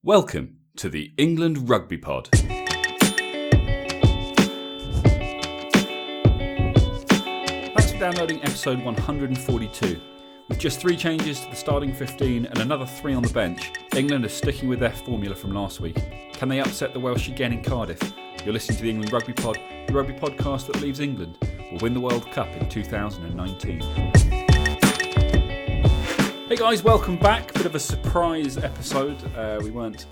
Welcome to the England Rugby Pod. Thanks for downloading episode 142. With just 3 changes to the starting 15 and another 3 on the bench, England are sticking with their formula from last week. Can they upset the Welsh again in Cardiff? You're listening to the England Rugby Pod, the rugby podcast that believes England will win the World Cup in 2019. Hey guys, welcome back. Bit of a surprise episode. We weren't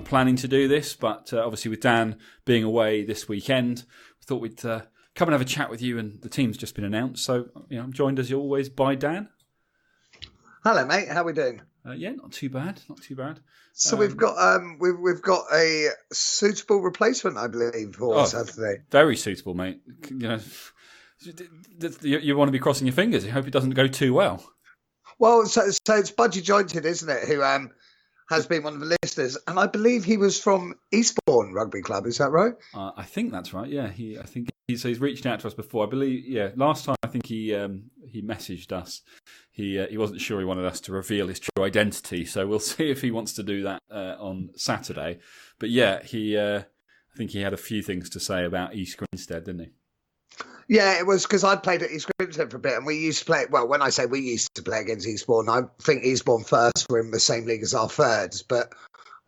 planning to do this, but obviously with Dan being away this weekend, we thought we'd come and have a chat with you. And the team's just been announced, so I'm joined as always by Dan. Hello, mate. How are we doing? Yeah, not too bad. So we've got a suitable replacement, I believe, for Saturday. Very suitable, mate. You want to be crossing your fingers. You hope it doesn't go too well. Well, so it's Budgie Jointed, isn't it? Who has been one of the listeners, and I believe he was from Eastbourne Rugby Club. Is that right? I think that's right. Yeah, I think he's reached out to us before. I believe. Yeah, last time I think he messaged us. He wasn't sure he wanted us to reveal his true identity, so we'll see if he wants to do that on Saturday. But yeah, I think he had a few things to say about East Grinstead, didn't he? Yeah, it was because I played at East Grinstead for a bit, and we used to play. Well, when I say we used to play against Eastbourne, I think Eastbourne first were in the same league as our thirds, but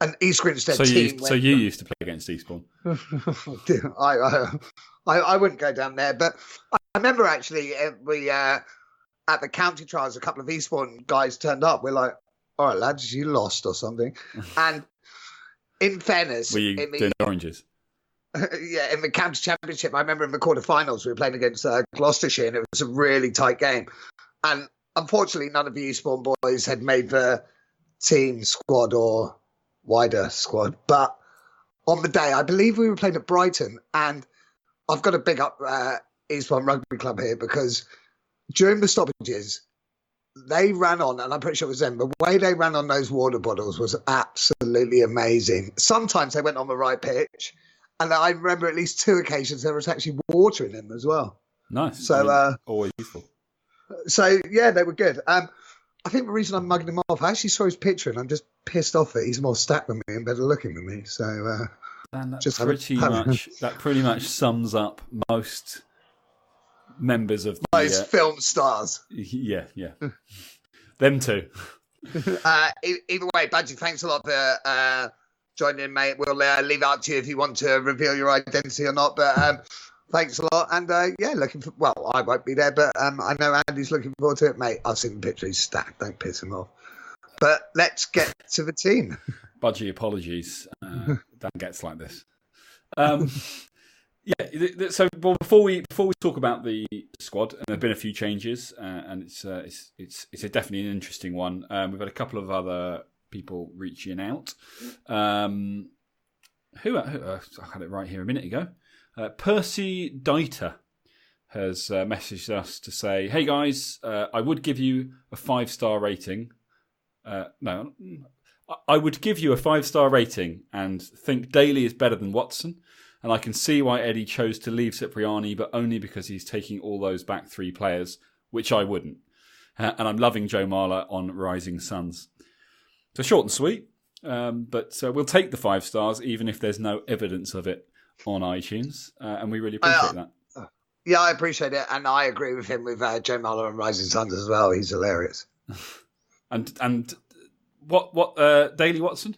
an East Grinstead team. So you used to play against Eastbourne? I wouldn't go down there, but I remember actually we at the county trials, a couple of Eastbourne guys turned up. We're like, "All right, lads, you lost or something." And in fairness, were you doing oranges? Yeah, in the county championship, I remember in the quarterfinals we were playing against Gloucestershire, and it was a really tight game. And unfortunately, none of the Eastbourne boys had made the team squad or wider squad. But on the day, I believe we were playing at Brighton, and I've got to big up Eastbourne Rugby Club here because during the stoppages, they ran on, and I'm pretty sure it was them, the way they ran on those water bottles was absolutely amazing. Sometimes they went on the right pitch. And I remember at least 2 occasions there was actually water in them as well. Nice. So always useful. So yeah, they were good. I think the reason I'm mugging him off, I actually saw his picture and I'm just pissed off that he's more stacked than me and better looking than me. So and that pretty much sums up most members of most film stars. Yeah. Them too. Either way, Badgie, thanks a lot for joining in, mate. We'll leave it up to you if you want to reveal your identity or not. But thanks a lot. And looking for. Well, I won't be there, but I know Andy's looking forward to it, mate. I've seen the picture. He's stacked. Don't piss him off. But let's get to the team. Budgie apologies. Dan gets like this. So before we talk about the squad, and there've been a few changes, and it's definitely an interesting one. We've had a couple of other people reaching out. Who I had it right here a minute ago. Percy Dieter has messaged us to say, "Hey guys, I would give you a 5-star rating. I would give you a 5-star rating and think Daly is better than Watson. And I can see why Eddie chose to leave Cipriani, but only because he's taking all those back 3 players, which I wouldn't. And I'm loving Joe Marler on Rising Suns." So short and sweet, but we'll take the 5 stars, even if there's no evidence of it on iTunes, and we really appreciate that. Yeah, I appreciate it, and I agree with him with Joe Marler and Rising Suns as well. He's hilarious. and what Daly Watson?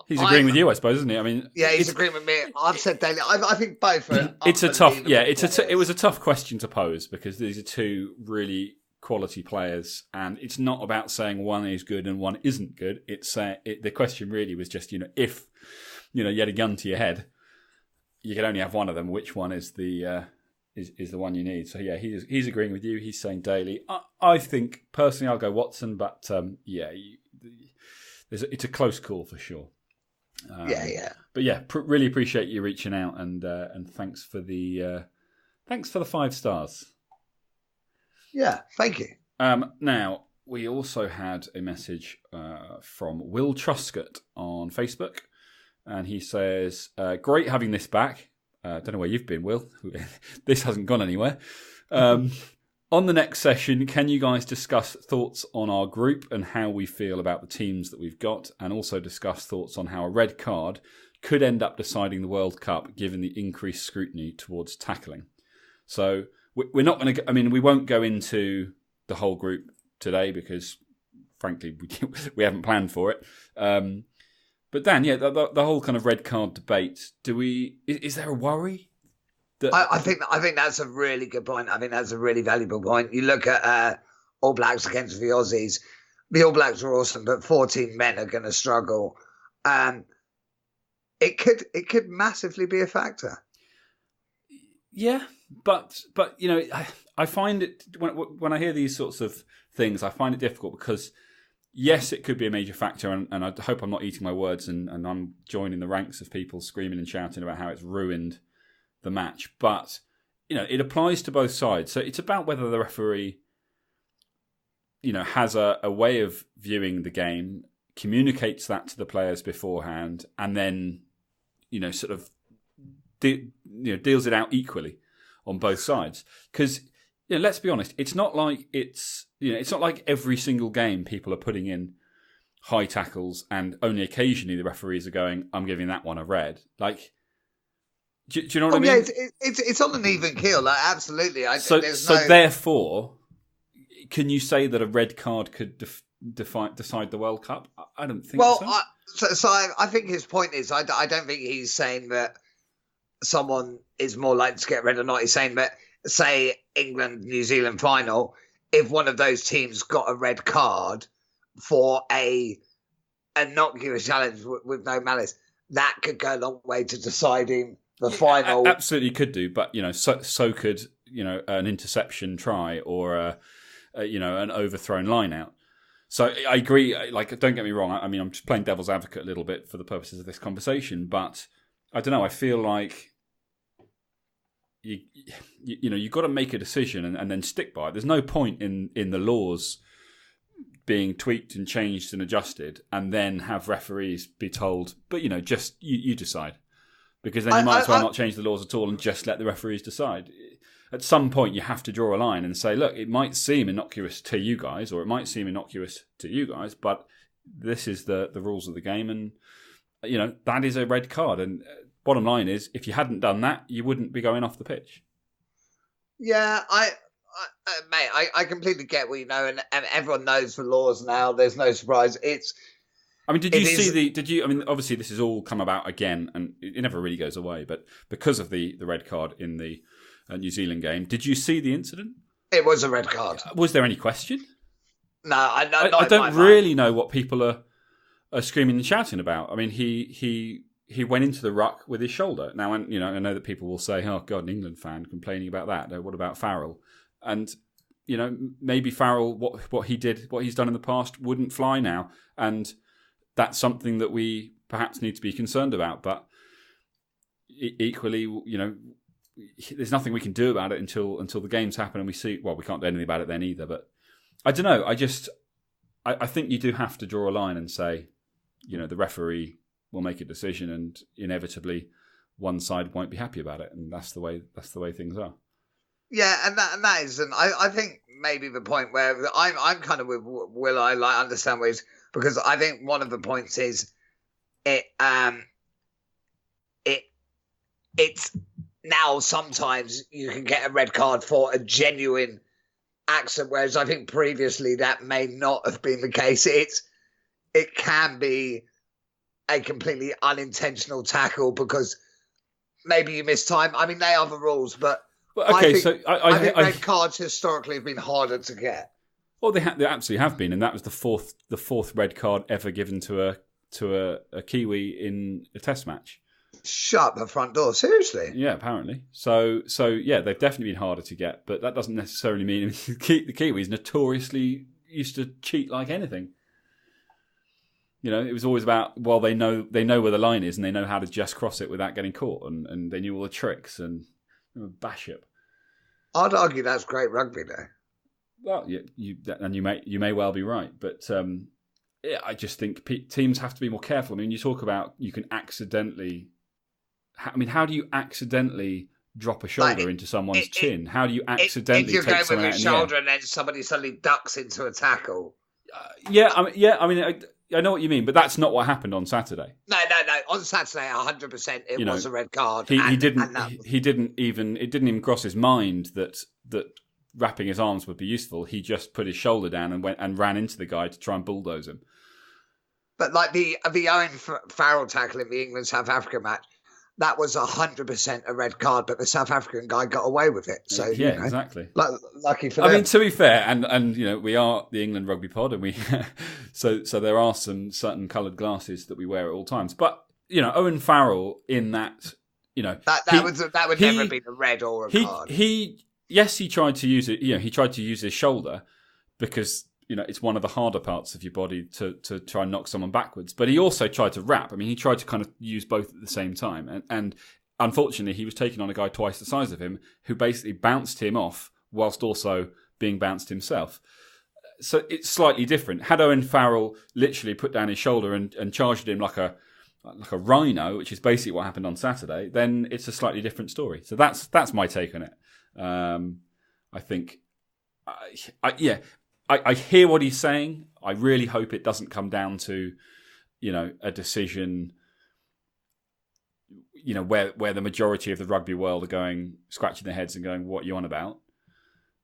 He's agreeing with you, I suppose, isn't he? I mean, yeah, he's agreeing with me. I've said Daly. I think both are. It was a tough question to pose because these are 2 really quality players, and it's not about saying one is good and one isn't good. The question really was just, if you had a gun to your head, you could only have one of them. Which one is the one you need? So yeah, he's agreeing with you. He's saying Daly. I think personally I'll go Watson, but it's a close call for sure. But yeah, really appreciate you reaching out, and thanks for the 5 stars. Yeah, thank you. Now, we also had a message from Will Truscott on Facebook, and he says, "Great having this back." Don't know where you've been, Will. This hasn't gone anywhere. On the next session, can you guys discuss thoughts on our group and how we feel about the teams that we've got, and also discuss thoughts on how a red card could end up deciding the World Cup given the increased scrutiny towards tackling? So we're not going to. I mean, we won't go into the whole group today because, frankly, we haven't planned for it. But Dan, yeah, the whole kind of red card debate. Is there a worry? I think that's a really good point. I think that's a really valuable point. You look at All Blacks against the Aussies. The All Blacks are awesome, but 14 men are going to struggle. It could massively be a factor. Yeah, but I find it when I hear these sorts of things, I find it difficult because yes, it could be a major factor, and I hope I'm not eating my words and I'm joining the ranks of people screaming and shouting about how it's ruined the match. But it applies to both sides, so it's about whether the referee has a way of viewing the game, communicates that to the players beforehand, and then sort of deals it out equally on both sides. Because let's be honest, it's not like it's not like every single game people are putting in high tackles and only occasionally the referees are going, I'm giving that one a red. Like, do you know what I mean? Yeah, it's on an even keel. Like, absolutely. So therefore, can you say that a red card could decide the World Cup? I don't think so. So I think his point is, I don't think he's saying that someone is more likely to get red or not. He's saying that, say, England, New Zealand final, if one of those teams got a red card for a innocuous challenge with no malice, that could go a long way to deciding the final. Absolutely could do, but so could an interception try or an overthrown line out. So I agree. Like, don't get me wrong. I mean, I'm just playing devil's advocate a little bit for the purposes of this conversation, but I don't know. I feel like you've got to make a decision and then stick by it. There's no point in the laws being tweaked and changed and adjusted, and then have referees be told, but just you decide, because then you might as well not change the laws at all and just let the referees decide. At some point, you have to draw a line and say, look, it might seem innocuous to you guys, or it might seem innocuous to you guys, but this is the rules of the game, and that is a red card. And bottom line is, if you hadn't done that, you wouldn't be going off the pitch. Yeah, mate, I completely get what and everyone knows the laws now. There's no surprise. I mean, did you? I mean, obviously, this has all come about again, and it never really goes away. But because of the red card in the New Zealand game, did you see the incident? It was a red card. Was there any question? No, I don't really know what people are screaming and shouting about. I mean, he went into the ruck with his shoulder. Now, I know that people will say, "Oh God, an England fan complaining about that." What about Farrell? And maybe Farrell, what he did, what he's done in the past, wouldn't fly now, and that's something that we perhaps need to be concerned about. But equally, there's nothing we can do about it until the games happen and we see. Well, we can't do anything about it then either. But I don't know. I think you do have to draw a line and say, the referee will make a decision, and inevitably one side won't be happy about it, and that's the way things are. Yeah, and that is, and I think maybe the point where I'm kind of with Will. I understand where he's, because I think one of the points is it's now sometimes you can get a red card for a genuine accident, whereas I think previously that may not have been the case. It can be a completely unintentional tackle because maybe you miss time. I mean, they are the rules, but okay, I think red cards historically have been harder to get. Well, they absolutely have been, and that was the fourth red card ever given to a Kiwi in a Test match. Shut the front door, seriously? Yeah, apparently. So yeah, they've definitely been harder to get, but that doesn't necessarily mean the Kiwis notoriously used to cheat like anything. It was always about, well, they know where the line is and they know how to just cross it without getting caught, and they knew all the tricks and bash it. I'd argue that's great rugby, though. Well, you may well be right, but I just think teams have to be more careful. I mean, you talk about you can accidentally. I mean, how do you accidentally drop a shoulder into someone's chin? How do you accidentally if you're take going someone with out your in the shoulder and then somebody suddenly ducks into a tackle? I know what you mean, but that's not what happened on Saturday. No. On Saturday, 100%, it was a red card. It didn't even cross his mind that wrapping his arms would be useful. He just put his shoulder down and went and ran into the guy to try and bulldoze him. But like the Owen Farrell tackle in the England-South Africa match, that was 100% a red card, but the South African guy got away with it. So exactly. Lucky for them. I mean, to be fair, and we are the England Rugby Pod, and we so there are some certain coloured glasses that we wear at all times. But Owen Farrell in that, that would never have been a red or a card. He tried to use it. He tried to use his shoulder because it's one of the harder parts of your body to try and knock someone backwards. But he also tried to wrap. I mean, he tried to kind of use both at the same time. And unfortunately, he was taking on a guy twice the size of him who basically bounced him off whilst also being bounced himself. So it's slightly different. Had Owen Farrell literally put down his shoulder and charged him like a rhino, which is basically what happened on Saturday, then it's a slightly different story. So that's my take on it. I think, I hear what he's saying. I really hope it doesn't come down to, a decision, where the majority of the rugby world are scratching their heads and going, "What are you on about?"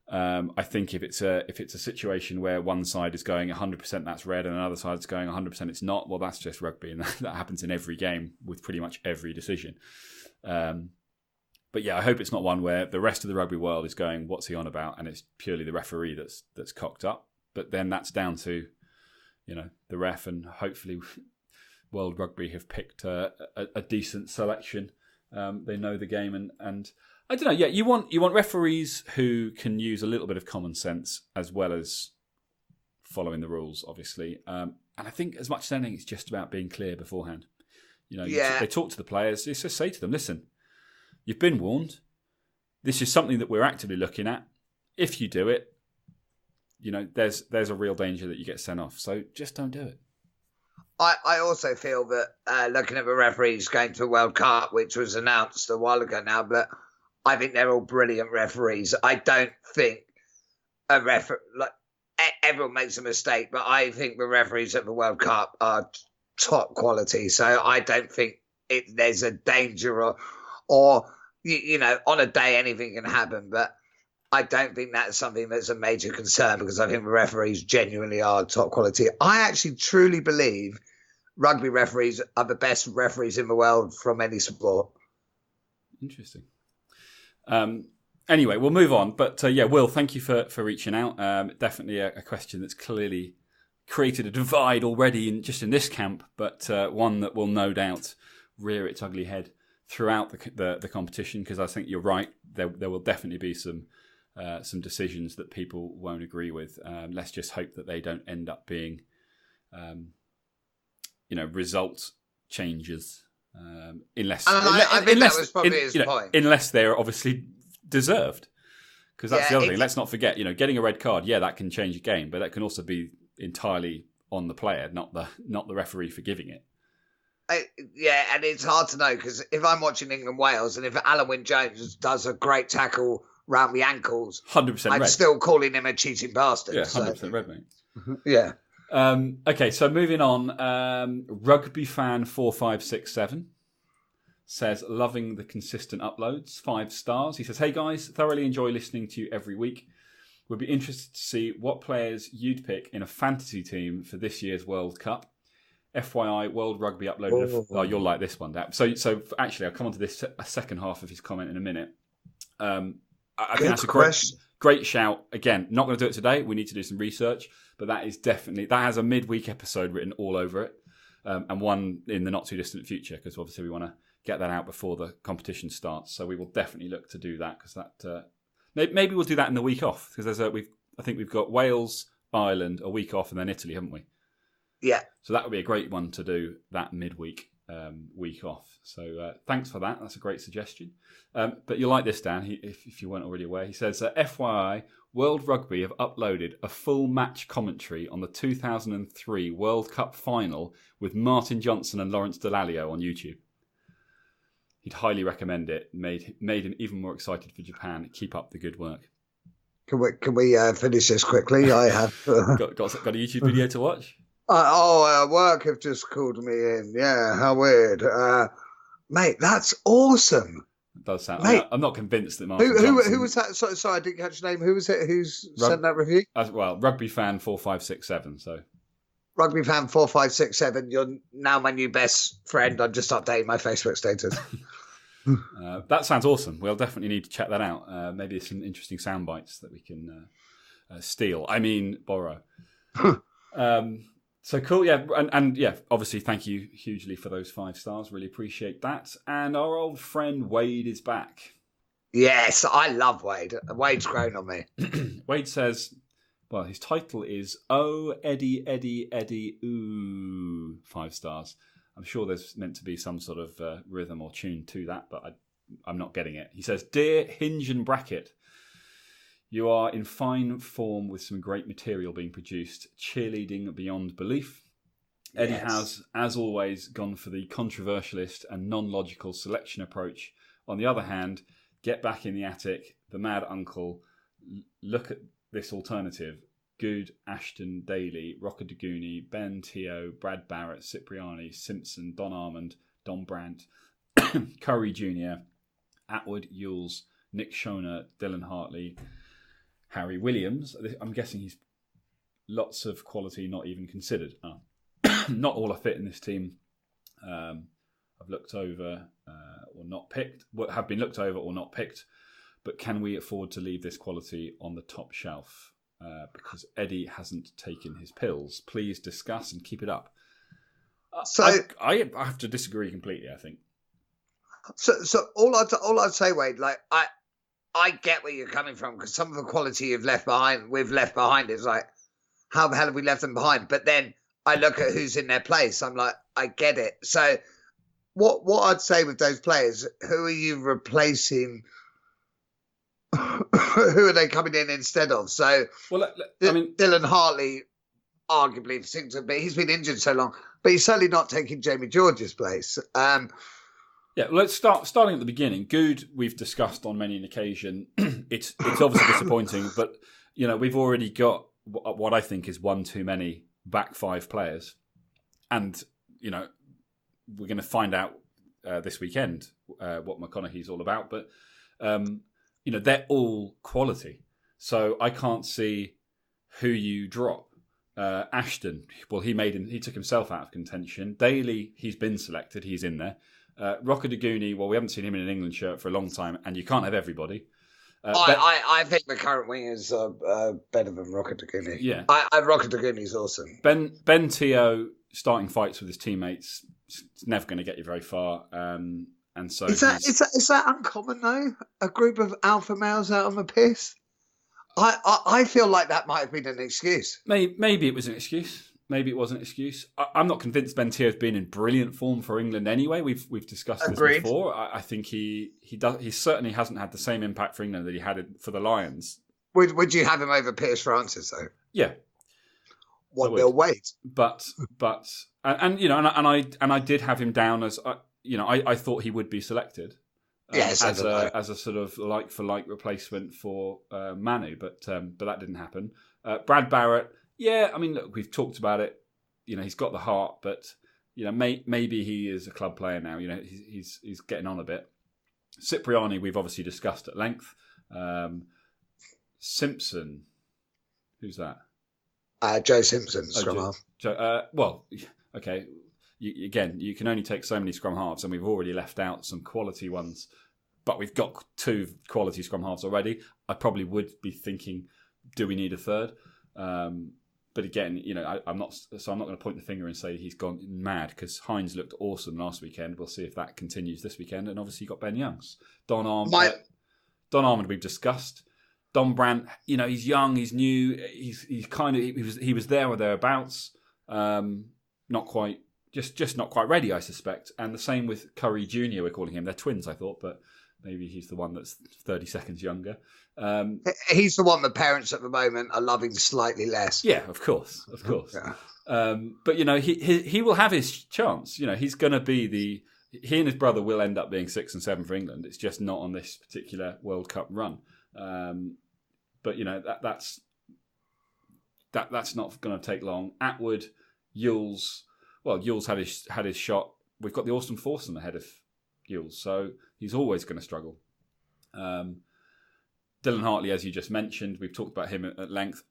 I think if it's a situation where one side is going 100% that's red and another side is going 100% it's not, well, that's just rugby, and that happens in every game with pretty much every decision. But yeah, I hope it's not one where the rest of the rugby world is going, "What's he on about?" and it's purely the referee that's cocked up. But then that's down to, the ref, and hopefully World Rugby have picked a decent selection. They know the game, and I don't know. Yeah, you want referees who can use a little bit of common sense as well as following the rules, obviously. And I think as much as anything, it's just about being clear beforehand. They talk to the players. They just say to them, "Listen, you've been warned. This is something that we're actively looking at. If you do it, there's a real danger that you get sent off. So just don't do it." I also feel that looking at the referees going to the World Cup, which was announced a while ago now, but I think they're all brilliant referees. I don't think everyone makes a mistake, but I think the referees at the World Cup are top quality. So I don't think there's a danger or on a day anything can happen, but I don't think that's something that's a major concern because I think the referees genuinely are top quality. I actually truly believe rugby referees are the best referees in the world from any sport. Interesting. Anyway, we'll move on. But Will, thank you for reaching out. Definitely a question that's clearly created a divide already in this camp, but one that will no doubt rear its ugly head throughout the competition, because I think you're right. There will definitely be some decisions that people won't agree with. Let's just hope that they don't end up being, result changes. Unless I think that was probably his point. Unless they're obviously deserved, because that's the other thing. Let's not forget, getting a red card, that can change a game, but that can also be entirely on the player, not the referee for giving it. And it's hard to know, because if I'm watching England Wales and if Alan Wynne-Jones does a great tackle round the ankles, 100% I'm red. Still calling him a cheating bastard. Yeah, 100% red, mate. Yeah. Okay, so moving on. Rugby fan 4567 says, loving the consistent uploads, 5 stars. He says, hey guys, thoroughly enjoy listening to you every week. Would be interested to see what players you'd pick in a fantasy team for this year's World Cup. FYI, World Rugby uploaded. Oh, you'll like this one, Dap. So actually, I'll come on to this a second half of his comment in a minute. I think that's a great shout. Again, not going to do it today. We need to do some research, but that has a midweek episode written all over it, and one in the not too distant future, because obviously we want to get that out before the competition starts. So we will definitely look to do that, because that maybe we'll do that in the week off, because I think we've got Wales, Ireland, a week off, and then Italy, haven't we? Yeah. So that would be a great one to do, that midweek week off. So thanks for that. That's a great suggestion. But you'll like this, Dan, if you weren't already aware. He says, FYI, World Rugby have uploaded a full match commentary on the 2003 World Cup final with Martin Johnson and Lawrence Dallaglio on YouTube. He'd highly recommend it. Made him even more excited for Japan. Keep up the good work. Can we finish this quickly? I have got a YouTube video to watch. Work have just called me in. Yeah, how weird, mate. That's awesome. It does sound. Mate, I'm not convinced that Martin who was that? Sorry, I didn't catch your name. Who was it? Who's sent that review? Rugby fan 4567. So. Rugby fan 4567. You're now my new best friend. I'm just updating my Facebook status. That sounds awesome. We'll definitely need to check that out. Maybe there's some interesting sound bites that we can borrow. So cool, yeah, and yeah, obviously thank you hugely for those 5 stars. Really appreciate that. And our old friend Wade is back. Yes, I love Wade. Wade's grown on me. Wade says, well, his title is Oh Eddie Eddie Eddie Ooh, 5 stars. I'm sure there's meant to be some sort of rhythm or tune to that, but I'm not getting it. He says, Dear Hinge and Bracket, you are in fine form with some great material being produced, cheerleading beyond belief. Eddie has, as always, gone for the controversialist and non-logical selection approach. On the other hand, get back in the attic, the mad uncle, look at this alternative. Good, Ashton, Daly, Rockadaguni, Ben Teo, Brad Barrett, Cipriani, Simpson, Don Armand, Don Brandt, Curry Jr., Atwood, Yules, Nick Schoner, Dylan Hartley, Harry Williams. I'm guessing he's lots of quality not even considered. Not all are fit in this team. I've looked over or not picked, have been looked over or not picked, but can we afford to leave this quality on the top shelf? Because Eddie hasn't taken his pills. Please discuss and keep it up. I have to disagree completely, I think. So all I'd say, Wade, like I get where you're coming from, because some of the quality we've left behind is like, how the hell have we left them behind? But then I look at who's in their place. I'm like, I get it. So what I'd say with those players, who are you replacing? Who are they coming in instead of? So, Dylan Hartley, arguably, he's been injured so long, but he's certainly not taking Jamie George's place. Yeah, let's starting at the beginning. Good, we've discussed on many an occasion. It's obviously disappointing, but we've already got what I think is one too many back 5 players, and we're going to find out this weekend what McConaughey's all about. But they're all quality, so I can't see who you drop. Ashton, well, he took himself out of contention. Daly, he's been selected, he's in there. Rockadaguni, well, we haven't seen him in an England shirt for a long time, and you can't have everybody. I think the current wingers are better than Rockadaguni. Yeah, Rockadaguni's awesome. Ben Teo starting fights with his teammates, it's never going to get you very far. And so is that uncommon though? A group of alpha males out on the piss. I feel like that might have been an excuse. Maybe it was an excuse. Maybe it wasn't an excuse. I'm not convinced Ben Teo's been in brilliant form for England anyway. We've discussed this before. I think he certainly hasn't had the same impact for England that he had for the Lions. Would you have him over Piers Francis though? Yeah. They'll wait. But I did have him down as I thought he would be selected. Yes, as a sort of like for like replacement for Manu, but that didn't happen. Brad Barrett. Yeah, I mean, look, we've talked about it. He's got the heart, but maybe he is a club player now. He's getting on a bit. Cipriani, we've obviously discussed at length. Simpson, who's that? Joe Simpson, scrum half. Well, okay. You can only take so many scrum halves, and we've already left out some quality ones. But we've got 2 quality scrum halves already. I probably would be thinking, do we need a third? But again, I'm not going to point the finger and say he's gone mad, because Hines looked awesome last weekend. We'll see if that continues this weekend. And obviously, you've got Ben Youngs, Don Armand. We've discussed. Don Brandt, he's young, he's new, he was there or thereabouts. Not quite, just not quite ready, I suspect. And the same with Curry Jr. We're calling him. They're twins, I thought, but maybe he's the one that's 30 seconds younger. He's the one the parents at the moment are loving slightly less. Yeah, of course. Yeah. But he will have his chance. He's going to be he and his brother will end up being 6 and 7 for England. It's just not on this particular World Cup run. But that's not going to take long. Atwood, Ewells. Well, Ewells had his shot. We've got the Austin Forson ahead of Ewells, so he's always going to struggle. Dylan Hartley, as you just mentioned, we've talked about him at length.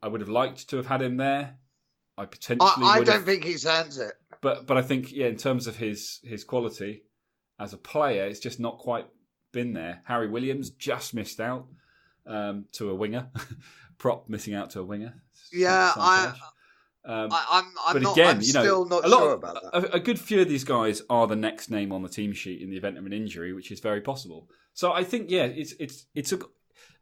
I would have liked to have had him there. I don't think he's earned it. But I think, in terms of his quality as a player, it's just not quite been there. Harry Williams just missed out to a winger. Prop missing out to a winger. Yeah, I'm still not sure about that. A good few of these guys are the next name on the team sheet in the event of an injury, which is very possible. So I think,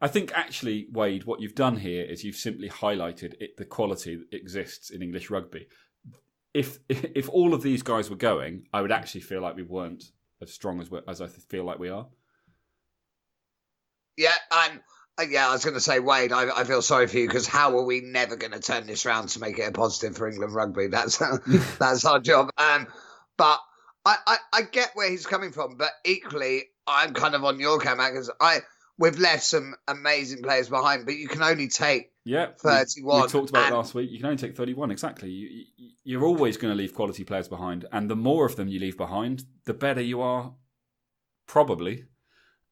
I think actually, Wade, what you've done here is you've simply highlighted the quality that exists in English rugby. If all of these guys were going, I would actually feel like we weren't as strong as I feel like we are. Yeah, and I was going to say, Wade, I feel sorry for you, because how are we never going to turn this round to make it a positive for England rugby? That's our job. But I get where he's coming from, but equally, I'm kind of on your camp, because we've left some amazing players behind, but you can only take 31. We talked about it last week. You can only take 31, exactly. You're always going to leave quality players behind, and the more of them you leave behind, the better you are, probably,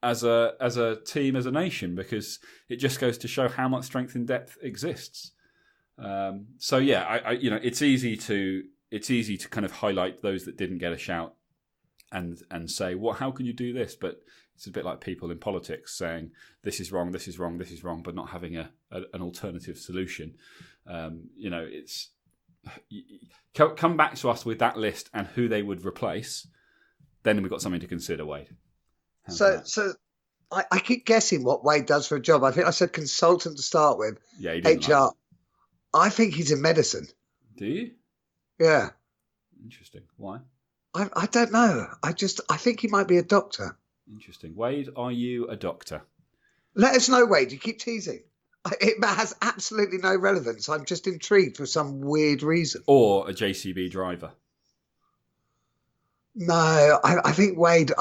as a team, as a nation, because it just goes to show how much strength and depth exists. It's easy to kind of highlight those that didn't get a shout and say, well, how can you do this? But it's a bit like people in politics saying this is wrong, this is wrong, this is wrong, but not having an alternative solution. Come back to us with that list and who they would replace. Then we've got something to consider, Wade. So I keep guessing what Wade does for a job. I think I said consultant to start with. Yeah, he didn't HR. like it. I think he's in medicine. Do you? Yeah. Interesting. Why? I don't know. I think he might be a doctor. Interesting. Wade, are you a doctor? Let us know, Wade. You keep teasing. It has absolutely no relevance. I'm just intrigued for some weird reason. Or a JCB driver? No, I think Wade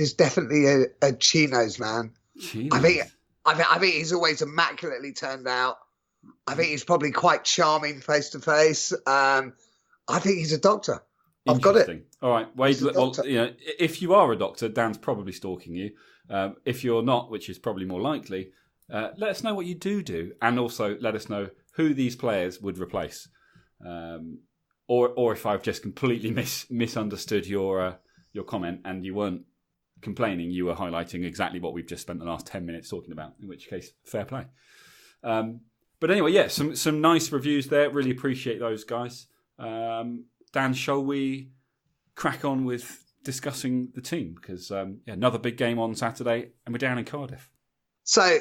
is definitely a chinos man. Chinos. I think he's always immaculately turned out. I think he's probably quite charming face to face. I think he's a doctor. I've got it. All right, Wade. Well, if you are a doctor, Dan's probably stalking you. If you're not, which is probably more likely, let us know what you do, and also let us know who these players would replace. Or if I've just completely misunderstood your comment and you weren't complaining, you were highlighting exactly what we've just spent the last 10 minutes talking about, in which case, fair play. But anyway, some nice reviews there. Really appreciate those, guys. Dan, shall we crack on with discussing the team? Because another big game on Saturday and we're down in Cardiff. So,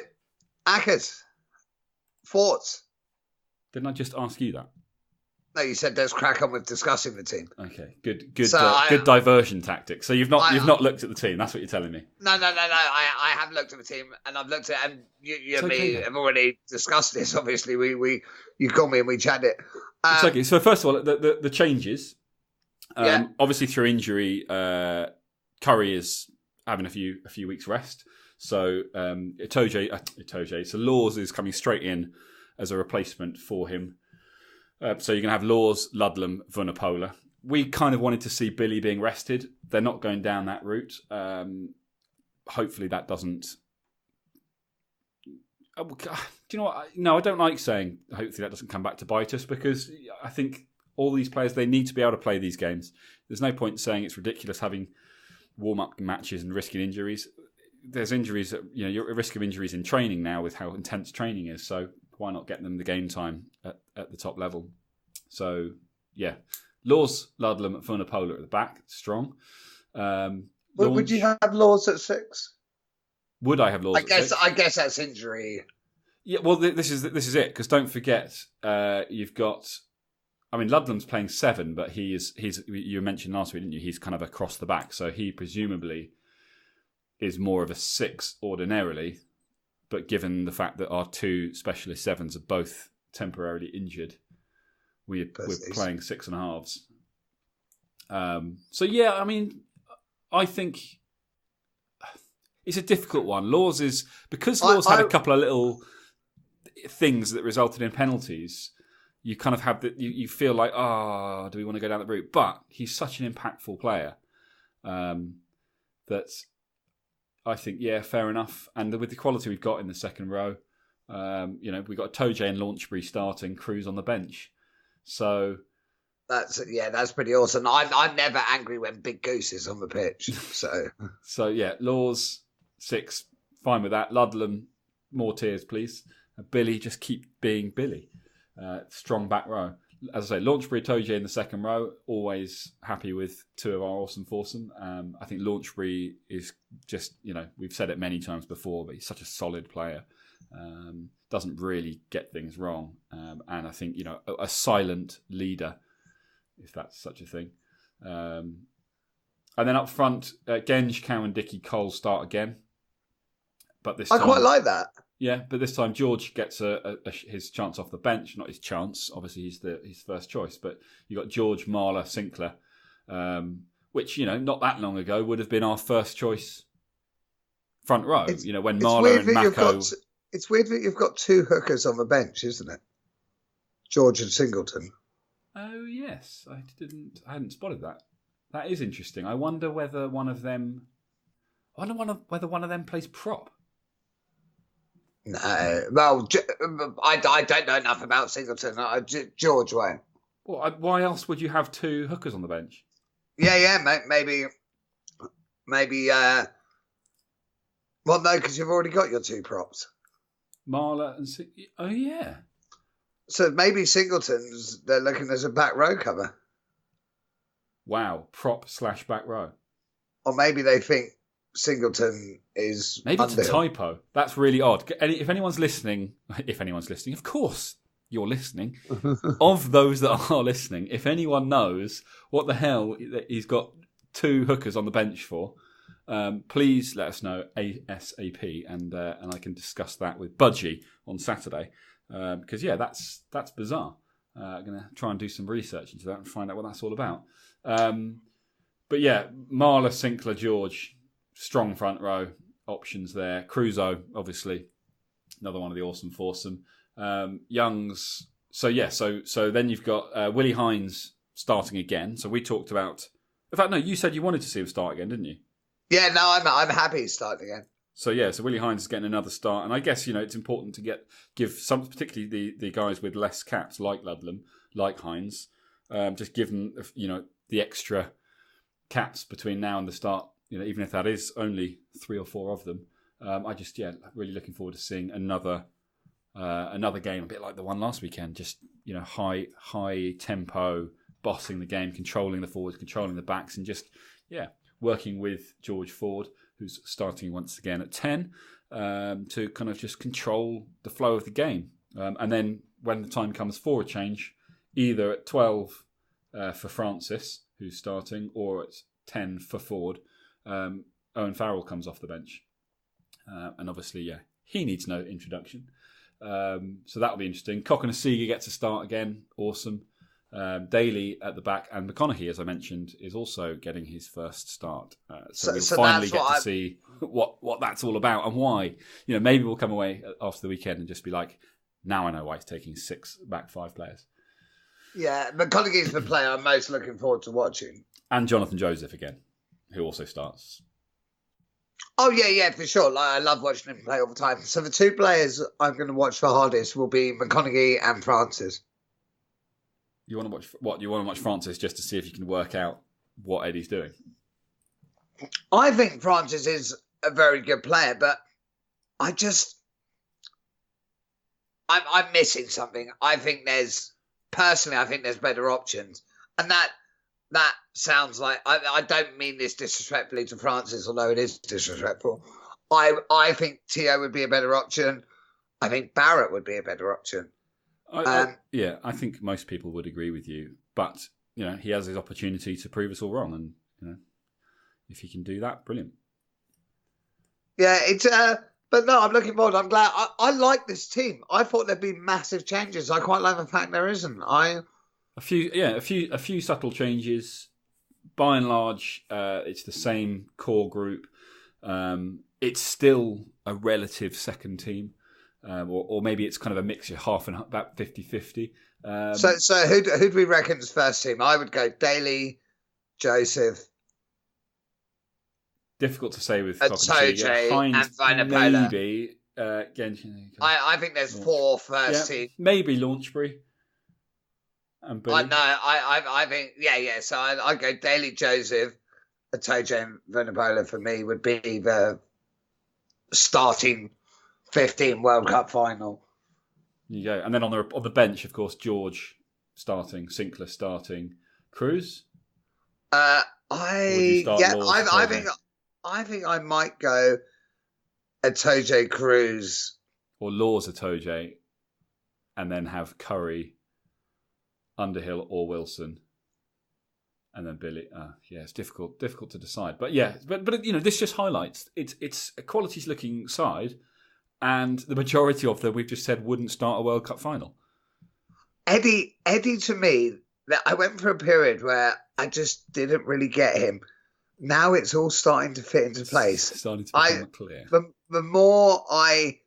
Ackers, thoughts? Didn't I just ask you that? No, you said let's crack on with discussing the team. Okay, good diversion tactics. So you've not looked at the team. That's what you're telling me. No. I have looked at the team, and I've looked at, and you and me have already discussed this. Obviously, you called me and we chatted. It's okay. So first of all, the changes. Obviously, through injury, Curry is having a few weeks rest. So Itoje. So Laws is coming straight in as a replacement for him. So you're going to have Laws, Ludlam, Vunipola. We kind of wanted to see Billy being rested. They're not going down that route. Hopefully that doesn't... Do you know what? No, I don't like saying hopefully that doesn't come back to bite us, because I think all these players, they need to be able to play these games. There's no point saying it's ridiculous having warm-up matches and risking injuries. There's injuries, you're at risk of injuries in training now with how intense training is. So why not get them the game time at the top level? So, Laws, Ludlam, Vunipola at the back, strong. Would you have Laws at 6? Would I have Laws at 6? I guess that's injury. Yeah, well, this is it, because don't forget, you've got... I mean, Ludlam's playing 7, but he's you mentioned last week, didn't you? He's kind of across the back, so he presumably is more of a 6 ordinarily. But given the fact that our 2 specialist 7s are both temporarily injured, we're playing 6 and halves. I mean, I think it's a difficult one. Laws had a couple of little things that resulted in penalties. You kind of have you feel like, do we want to go down that route? But he's such an impactful player that I think, fair enough. And with the quality we've got in the second row, we've got Toje and Launchbury starting, Cruz on the bench. So that's pretty awesome. I'm never angry when Big Goose is on the pitch. So Laws 6, fine with that. Ludlam, more tears, please. Billy, just keep being Billy. Strong back row. As I say, Launchbury, Toje in the second row. Always happy with two of our awesome foursome. I think Launchbury is just, we've said it many times before, but he's such a solid player. Doesn't really get things wrong. And I think, a silent leader, if that's such a thing. And then up front, Genge, Cowan, Dickey, Cole start again. But this time, I quite like that. Yeah, but this time George gets his chance off the bench. Not his chance, obviously he's his first choice. But you got George, Marler, Sinclair, which not that long ago would have been our first choice front row. When Marler and Mako. It's weird that you've got two hookers on the bench, isn't it? George and Singleton. Oh yes, I hadn't spotted that. That is interesting. I wonder whether one of them plays prop. No, well, I don't know enough about Singleton. George won't. Well, why else would you have two hookers on the bench? Yeah, maybe. Well, no, because you've already got your two props. Marler and oh yeah. So maybe they're looking as a back row cover. Wow, prop / back row. Or maybe they think Singleton is maybe it's Underhill. A typo. That's really odd. If anyone's listening, of course you're listening. Of those that are listening, if anyone knows what the hell he's got two hookers on the bench for, please let us know ASAP, and I can discuss that with Budgie on Saturday. Because that's bizarre. I'm going to try and do some research into that and find out what that's all about. But Marler, Sinclair, George, strong front row options there. Crusoe, obviously, another one of the awesome foursome. Youngs. So then you've got Willie Hines starting again. So we talked about. In fact, no, you said you wanted to see him start again, didn't you? Yeah, no, I'm happy he's starting again. So Willie Hines is getting another start, and I guess it's important to give some, particularly the guys with less caps like Ludlam, like Hines, just give them the extra caps between now and the start. Even if that is only 3 or 4 of them, I just really looking forward to seeing another game, a bit like the one last weekend. Just high tempo, bossing the game, controlling the forwards, controlling the backs, and just working with George Ford, who's starting once again at 10, to kind of just control the flow of the game. And then when the time comes for a change, either at 12 for Francis, who's starting, or at 10 for Ford, Owen Farrell comes off the bench. And obviously, he needs no introduction. So that'll be interesting. Coconasiga gets a start again. Awesome. Daly at the back, and McConaughey, as I mentioned, is also getting his first start. So we'll finally get to see what that's all about and why. Maybe we'll come away after the weekend and just be like, now I know why he's taking 6 back 5 players. Yeah, McConaughey's the player I'm most looking forward to watching. And Jonathan Joseph again, who also starts. Oh, yeah, for sure. I love watching him play all the time. So the 2 players I'm going to watch for hardest will be McConaughey and Francis. You want to watch what? You want to watch Francis just to see if you can work out what Eddie's doing? I think Francis is a very good player, but I'm missing something. I think there's better options, and that sounds like I don't mean this disrespectfully to Francis, although it is disrespectful. I think Tio would be a better option. I think Barrett would be a better option. I think most people would agree with you, but he has his opportunity to prove us all wrong, and if he can do that, brilliant. Yeah, but no, I'm looking forward. I'm glad. I like this team. I thought there'd be massive changes. I quite like the fact there isn't. A few subtle changes, by and large, it's the same core group. It's still a relative second team, or maybe it's kind of a mixture, half and half, about 50-50. So who do we reckon's first team? I would go Daly, Joseph. Difficult to say with Atoje and Vanapola. Maybe. I think there's four first team. Maybe Launchbury. And I think yeah. So I'd go Daly, Joseph, Atoje and Vanapola for me would be the starting 15 World Cup final. You go, and then on the bench, of course, George starting, Sinclair starting, Cruz. I think I might go Atoje, Cruz, or Laws Atoje, and then have Curry, Underhill, or Wilson, and then Billy. It's difficult to decide. But this just highlights it's a qualities-looking side, and the majority of them we've just said wouldn't start a World Cup final. Eddie, to me, I went for a period where I just didn't really get him. Now it's all starting to fit into place. It's starting to become clear. The more I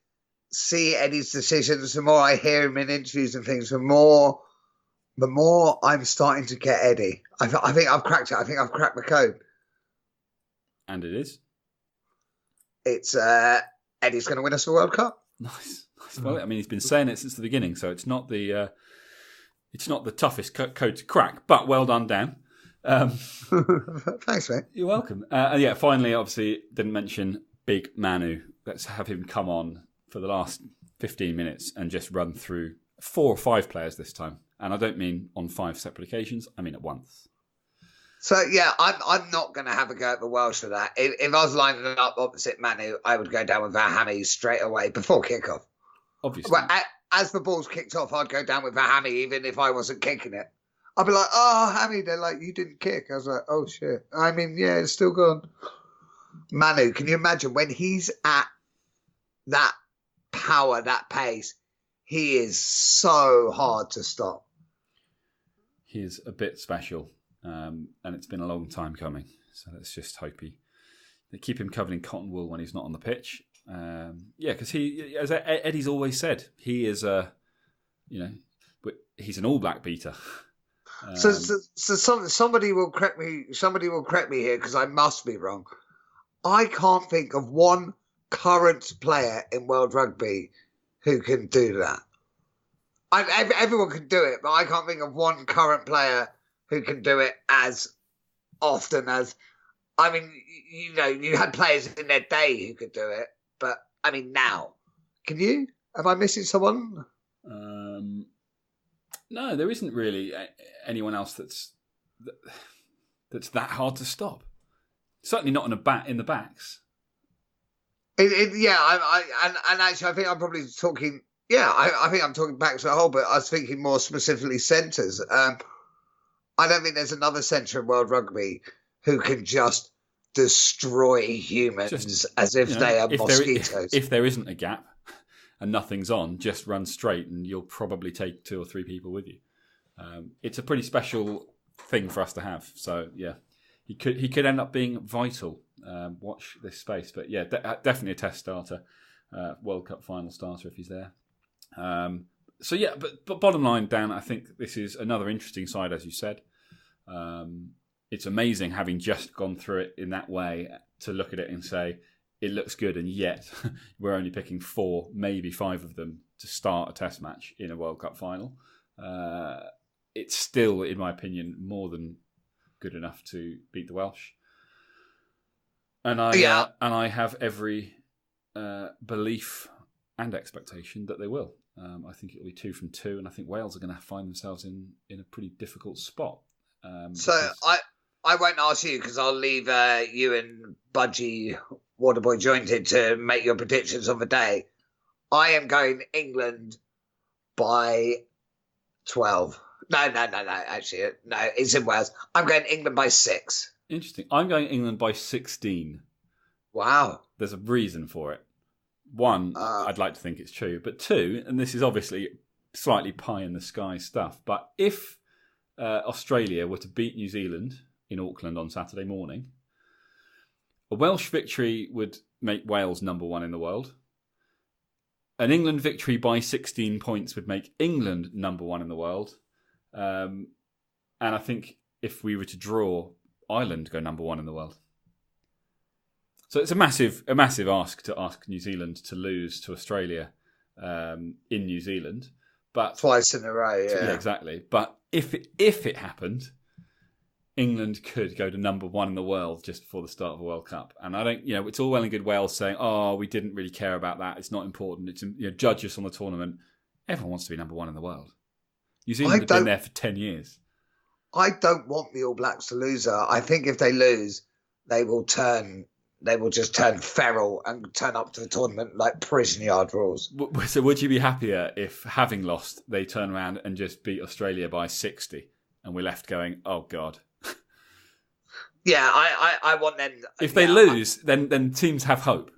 see Eddie's decisions, the more I hear him in interviews and things, the more I'm starting to get Eddie. I think I've cracked it. I think I've cracked the code. And it is? It's Eddie's going to win us the World Cup. Nice. Well, I mean, he's been saying it since the beginning, so it's not the toughest code to crack. But well done, Dan. Thanks, mate. You're welcome. Finally, obviously, didn't mention Big Manu. Let's have him come on for the last 15 minutes and just run through 4 or 5 players this time. And I don't mean on 5 separate occasions. I mean at once. So, yeah, I'm not going to have a go at the Welsh for that. If I was lining up opposite Manu, I would go down with Vahami straight away before kickoff. Obviously. Well, as the ball's kicked off, I'd go down with Vahami even if I wasn't kicking it. I'd be like, oh, Hammy, they're like, you didn't kick. I was like, oh, shit. I mean, yeah, it's still gone. Manu, can you imagine when he's at that power, that pace, he is so hard to stop. He is a bit special, and it's been a long time coming. So let's just hope they keep him covered in cotton wool when he's not on the pitch. Because he, as Eddie's always said, he is he's an All Black beater. So somebody will correct me. Somebody will correct me here because I must be wrong. I can't think of one current player in World Rugby who can do that. Everyone can do it, but I can't think of one current player who can do it as often as. I mean, you had players in their day who could do it, but I mean now, can you? Am I missing someone? No, there isn't really anyone else that's that hard to stop. Certainly not in the backs. Actually, I think I'm probably talking. Yeah, I think I'm talking backs as a whole, but I was thinking more specifically centres. I don't think there's another centre in World Rugby who can just destroy humans as if they are mosquitoes. If there isn't a gap and nothing's on, just run straight and you'll probably take 2 or 3 people with you. It's a pretty special thing for us to have. So, yeah, he could end up being vital. Watch this space. But, yeah, definitely a test starter, World Cup final starter if he's there. But bottom line, Dan, I think this is another interesting side, as you said. It's amazing having just gone through it in that way to look at it and say, it looks good, and yet we're only picking 4, maybe 5 of them to start a test match in a World Cup final. It's still, in my opinion, more than good enough to beat the Welsh. And I have every belief and expectation that they will. I think it'll be 2 from 2, and I think Wales are going to find themselves in a pretty difficult spot. I won't ask you because I'll leave you and Budgie Waterboy Jointed to make your predictions on the day. I am going England by 12. No. Actually, no, it's in Wales. I'm going England by 6. Interesting. I'm going England by 16. Wow. There's a reason for it. 1, I'd like to think it's true. But 2, and this is obviously slightly pie in the sky stuff, but if Australia were to beat New Zealand in Auckland on Saturday morning. A Welsh victory would make Wales number one in the world. An England victory by 16 points would make England number one in the world. And I think if we were to draw, Ireland go number one in the world. So it's a massive ask to ask New Zealand to lose to Australia in New Zealand. But twice in a row, yeah. Exactly. But if it happened, England could go to number one in the world just before the start of the World Cup. And I don't, it's all well and good Wales saying, "Oh, we didn't really care about that. It's not important. It's judge us on the tournament." Everyone wants to be number one in the world. New Zealand have been there for 10 years. I don't want the All Blacks to lose. I think if they lose, they will just turn feral and turn up to the tournament like prison yard rules. So would you be happier if, having lost, they turn around and just beat Australia by 60 and we're left going, "Oh, God"? Yeah, I want them. If they lose, then teams have hope.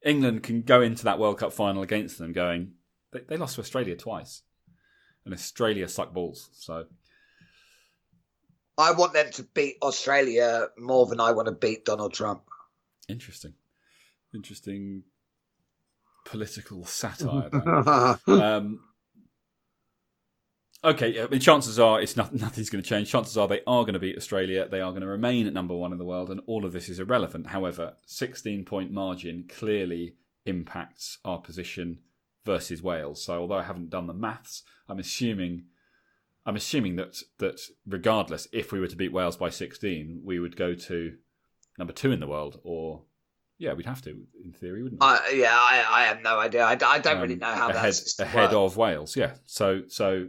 England can go into that World Cup final against them going, they lost to Australia twice. And Australia suck balls. So I want them to beat Australia more than I want to beat Donald Trump. Interesting political satire. That. Okay, I mean, chances are nothing's going to change. Chances are they are going to beat Australia. They are going to remain at number one in the world, and all of this is irrelevant. However, 16-point margin clearly impacts our position versus Wales. So, although I haven't done the maths, I'm assuming that regardless, if we were to beat Wales by 16, we would go to number 2 in the world, or we'd have to, in theory, wouldn't we? I have no idea. I don't really know how that's ahead of Wales. Yeah, so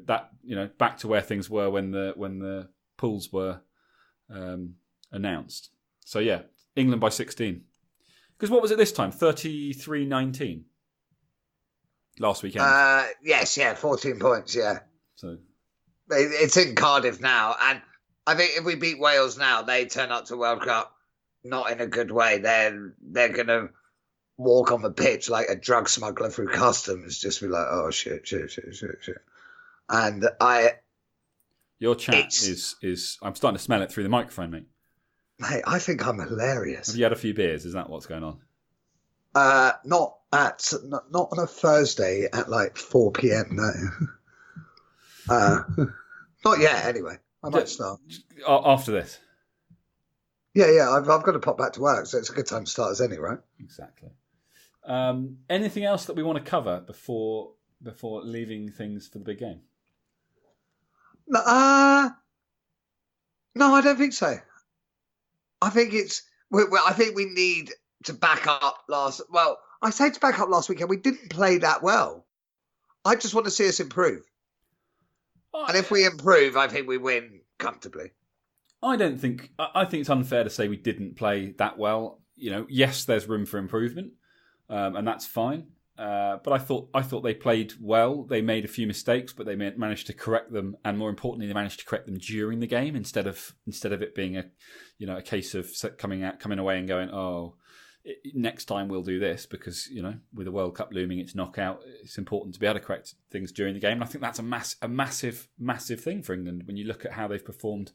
that back to where things were when the pools were announced. So yeah, England by 16. Because what was it this time? 33-19 last weekend. Yes, 14 points. Yeah. So it's in Cardiff now, and I think if we beat Wales now, they turn up to World Cup not in a good way. They're going to walk on the pitch like a drug smuggler through customs, just be like, "Oh shit." And your chat is I'm starting to smell it through the microphone, mate. Mate, I think I'm hilarious. Have you had a few beers? Is that what's going on? Not on a Thursday at like 4 p.m. No. Not yet. Anyway, I might start after this. Yeah. I've got to pop back to work, so it's a good time to start as any, right? Exactly. Anything else that we want to cover before leaving things for the big game? No, I don't think so. I think I think we need to back up last. Well, I say to back up last weekend. We didn't play that well. I just want to see us improve. And if we improve, I think we win comfortably. I think it's unfair to say we didn't play that well. Yes, there's room for improvement, and that's fine. But I thought they played well. They made a few mistakes, but they managed to correct them, and more importantly, they managed to correct them during the game instead of it being a case of coming away and going, "Oh, next time we'll do this," because with the World Cup looming, it's knockout. It's important to be able to correct things during the game, and I think that's a massive thing for England when you look at how they've performed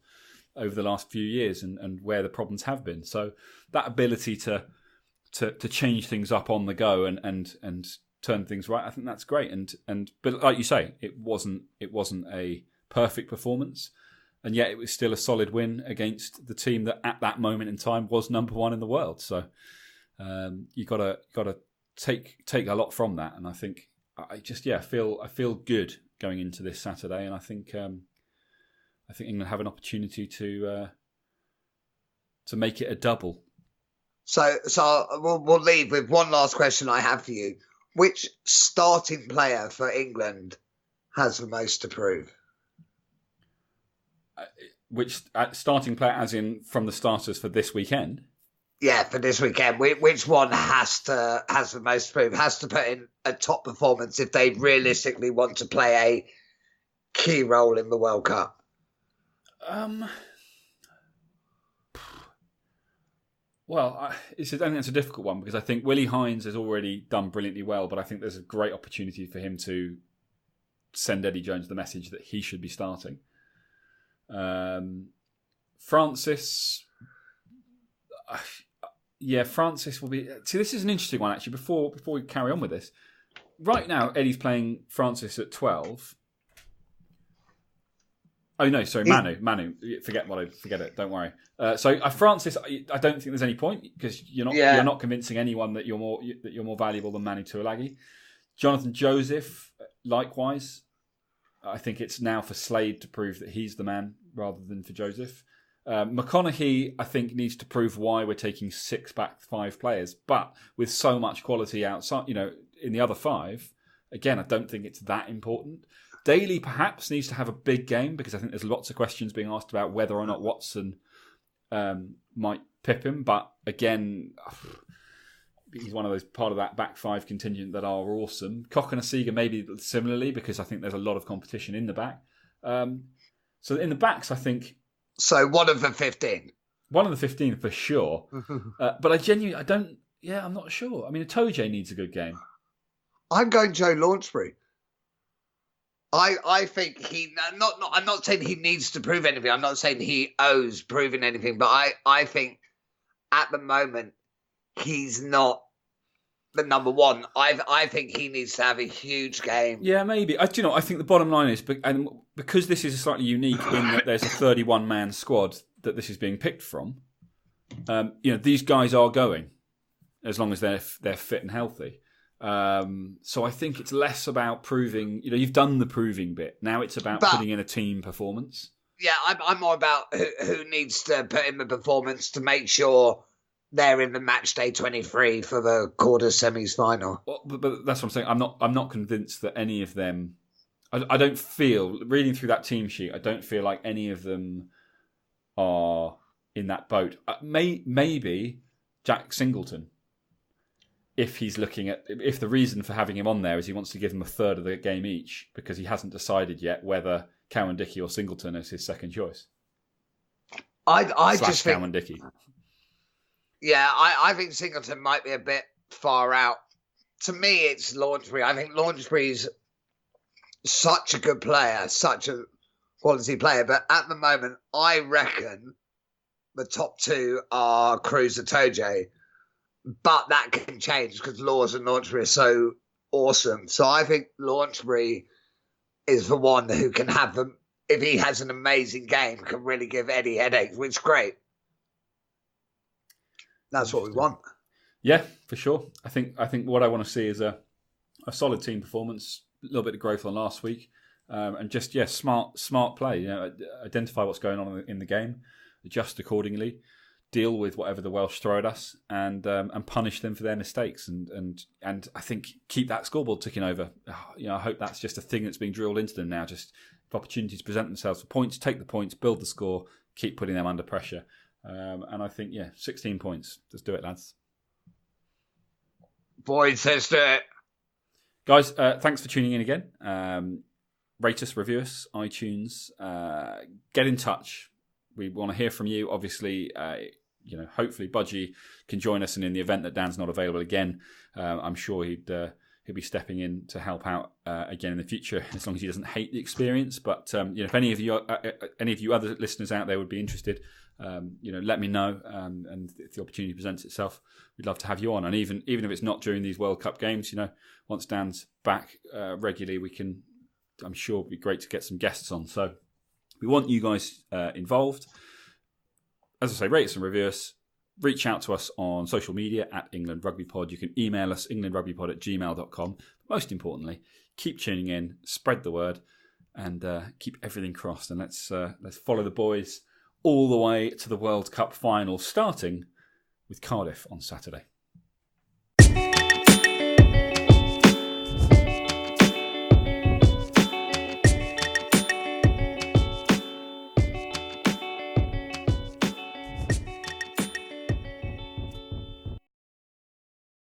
over the last few years and where the problems have been. So that ability to change things up on the go and turn things right, I think that's great. But like you say, it wasn't a perfect performance, and yet it was still a solid win against the team that at that moment in time was number one in the world. So you got to take a lot from that, and I think I feel good going into this Saturday, and I think England have an opportunity to make it a double. So we'll leave with one last question I have for you. Which starting player for England has the most to prove? Which starting player, as in from the starters for this weekend? Yeah, for this weekend. Which one has the most to prove? Has to put in a top performance if they realistically want to play a key role in the World Cup? Well, I think that's a difficult one because I think Willie Hines has already done brilliantly well, but I think there's a great opportunity for him to send Eddie Jones the message that he should be starting. Francis. Yeah, Francis will be. See, this is an interesting one actually. Before we carry on with this, right now Eddie's playing Francis at 12. Oh no, sorry, Manu. Forget it. Don't worry. So Francis, I don't think there's any point because you're not convincing anyone that you're more valuable than Manu Tuilagi. Jonathan Joseph, likewise. I think it's now for Slade to prove that he's the man rather than for Joseph. McConaughey, I think, needs to prove why we're taking 6 back 5 players, but with so much quality outside, in the other 5, again, I don't think it's that important. Daly perhaps needs to have a big game because I think there's lots of questions being asked about whether or not Watson might pip him. But again, he's one of those part of that back 5 contingent that are awesome. Cock and Asiga maybe similarly because I think there's a lot of competition in the back. So in the backs, I think. So one of the 15. One of the 15 for sure. But I'm not sure. I mean, Itoje needs a good game. I'm going Joe Launchbury. I think I'm not saying he needs to prove anything. I'm not saying he owes proving anything, but I think at the moment he's not the number one. I think he needs to have a huge game. Yeah, maybe. I think the bottom line is, and because this is slightly unique in that there's a 31-man squad that this is being picked from. These guys are going as long as they're fit and healthy. So I think it's less about proving. You've done the proving bit. Now it's about putting in a team performance. Yeah, I'm more about who needs to put in the performance to make sure they're in the match day 23 for the quarter semis final. Well, but that's what I'm saying. I'm not convinced that any of them. I don't feel reading through that team sheet. I don't feel like any of them are in that boat. Maybe Jack Singleton. If the reason for having him on there is he wants to give him a third of the game each because he hasn't decided yet whether Cowan-Dickey or Singleton is his second choice. I just think Cowan-Dickey. Yeah, I think Singleton might be a bit far out. To me, it's Launchbury. I think Launchbury's such a good player, such a quality player. But at the moment, I reckon the top 2 are Cruz and Itoje. But that can change because Laws and Launchbury are so awesome. So I think Launchbury is the one who can have them. If he has an amazing game, can really give Eddie headaches, which is great. That's what we want. Yeah, for sure. I think what I want to see is a solid team performance, a little bit of growth on last week, and just smart play. Identify what's going on in the game, adjust accordingly, deal with whatever the Welsh throw at us, and punish them for their mistakes, and I think keep that scoreboard ticking over. I hope that's just a thing that's being drilled into them now. Just if opportunities present themselves for points, take the points, build the score, keep putting them under pressure. And I think 16 points. Let's do it, lads. Boys, let's do it. Guys, thanks for tuning in again. Rate us, review us, iTunes. Get in touch. We want to hear from you. Obviously, hopefully Budgie can join us, and in the event that Dan's not available again, I'm sure he'll be stepping in to help out again in the future, as long as he doesn't hate the experience. But if any of you other listeners out there would be interested, let me know. And if the opportunity presents itself, we'd love to have you on. And even if it's not during these World Cup games, once Dan's back regularly, I'm sure it'd be great to get some guests on. So we want you guys involved. As I say, rate us and review us. Reach out to us on social media at England Rugby Pod. You can email us englandrugbypod@gmail.com. Most importantly, keep tuning in, spread the word, and keep everything crossed. And let's follow the boys all the way to the World Cup final, starting with Cardiff on Saturday.